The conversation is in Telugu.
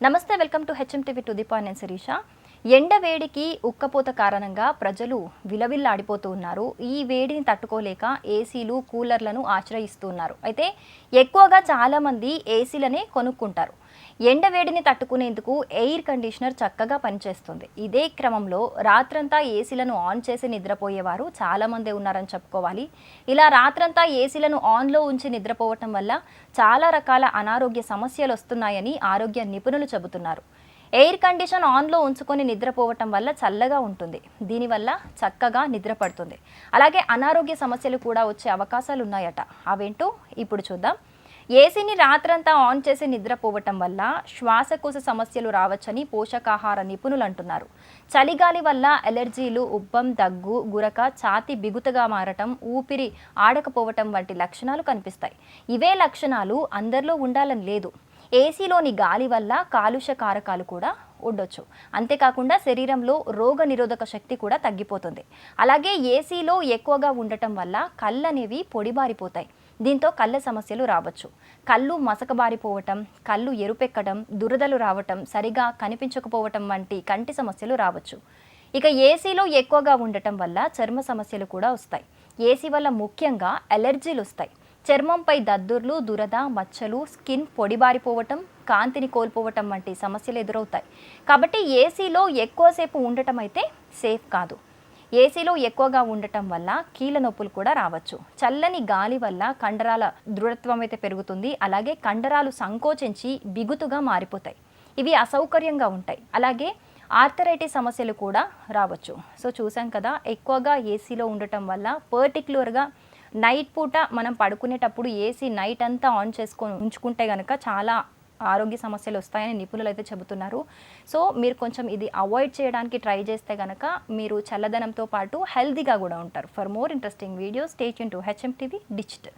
నమస్తే, welcome to HMTV to the point. నేను శిరీష. ఎండ వేడికి ఉక్కపోత కారణంగా ప్రజలు విలవిల్లాడిపోతూ ఉన్నారు. ఈ వేడిని తట్టుకోలేక ఏసీలు, కూలర్లను ఆశ్రయిస్తున్నారు. అయితే ఎక్కువగా చాలామంది ఏసీలనే కొనుక్కుంటారు. ఎండ వేడిని తట్టుకునేందుకు ఎయిర్ కండిషనర్ చక్కగా పనిచేస్తుంది. ఇదే క్రమంలో రాత్రంతా ఏసీలను ఆన్ చేసి నిద్రపోయేవారు చాలామందే ఉన్నారని చెప్పుకోవాలి. ఇలా రాత్రంతా ఏసీలను ఆన్లో ఉంచి నిద్రపోవటం వల్ల చాలా రకాల అనారోగ్య సమస్యలు వస్తున్నాయని ఆరోగ్య నిపుణులు చెబుతున్నారు. ఎయిర్ కండిషన్ ఆన్లో ఉంచుకొని నిద్రపోవటం వల్ల చల్లగా ఉంటుంది. దీనివల్ల చక్కగా నిద్ర పడుతుంది. అలాగే అనారోగ్య సమస్యలు కూడా వచ్చే అవకాశాలు ఉన్నాయట. అవేంటో ఇప్పుడు చూద్దాం. ఏసీని రాత్రంతా ఆన్ చేసి నిద్రపోవటం వల్ల శ్వాసకోశ సమస్యలు రావచ్చని పోషకాహార నిపుణులు అంటున్నారు. చలిగాలి వల్ల ఎలర్జీలు, ఉబ్బం, దగ్గు, గురక, ఛాతీ బిగుతగా మారటం, ఊపిరి ఆడకపోవటం వంటి లక్షణాలు కనిపిస్తాయి. ఇవే లక్షణాలు అందరిలో ఉండాలని లేదు. ఏసీలోని గాలి వల్ల కాలుష్య కారకాలు కూడా ఉండొచ్చు. అంతేకాకుండా శరీరంలో రోగ నిరోధక శక్తి కూడా తగ్గిపోతుంది. అలాగే ఏసీలో ఎక్కువగా ఉండటం వల్ల కళ్ళు అనేవి పొడిబారిపోతాయి. దీంతో కళ్ళ సమస్యలు రావచ్చు. కళ్ళు మసకబారిపోవటం, కళ్ళు ఎరుపెక్కడం, దురదలు రావటం, సరిగా కనిపించకపోవటం వంటి కంటి సమస్యలు రావచ్చు. ఇక ఏసీలో ఎక్కువగా ఉండటం వల్ల చర్మ సమస్యలు కూడా వస్తాయి. ఏసీ వల్ల ముఖ్యంగా ఎలర్జీలు వస్తాయి. చర్మంపై దద్దుర్లు, దురద, మచ్చలు, స్కిన్ పొడిబారిపోవటం, కాంతిని కోల్పోవటం వంటి సమస్యలు ఎదురవుతాయి. కాబట్టి ఏసీలో ఎక్కువసేపు ఉండటం అయితే సేఫ్ కాదు. ఏసీలో ఎక్కువగా ఉండటం వల్ల కీళ్ళ నొప్పులు కూడా రావచ్చు. చల్లని గాలి వల్ల కండరాల దృఢత్వం అయితే పెరుగుతుంది. అలాగే కండరాలు సంకోచించి బిగుతుగా మారిపోతాయి. ఇవి అసౌకర్యంగా ఉంటాయి. అలాగే ఆర్థరైటిస్ సమస్యలు కూడా రావచ్చు. సో చూసాం కదా, ఎక్కువగా ఏసీలో ఉండటం వల్ల పర్టిక్యులర్గా నైట్ పూట మనం పడుకునేటప్పుడు ఏసీ నైట్ అంతా ఆన్ చేసుకొని ఉంచుకుంటే కనుక చాలా ఆరోగ్య సమస్యలు వస్తాయని నిపుణులు అయితే చెబుతున్నారు. సో మీరు కొంచెం ఇది అవాయిడ్ చేయడానికి ట్రై చేస్తే కనుక మీరు చల్లదనంతో పాటు హెల్తీగా కూడా ఉంటారు. For more interesting videos stay tune to HMTV digital.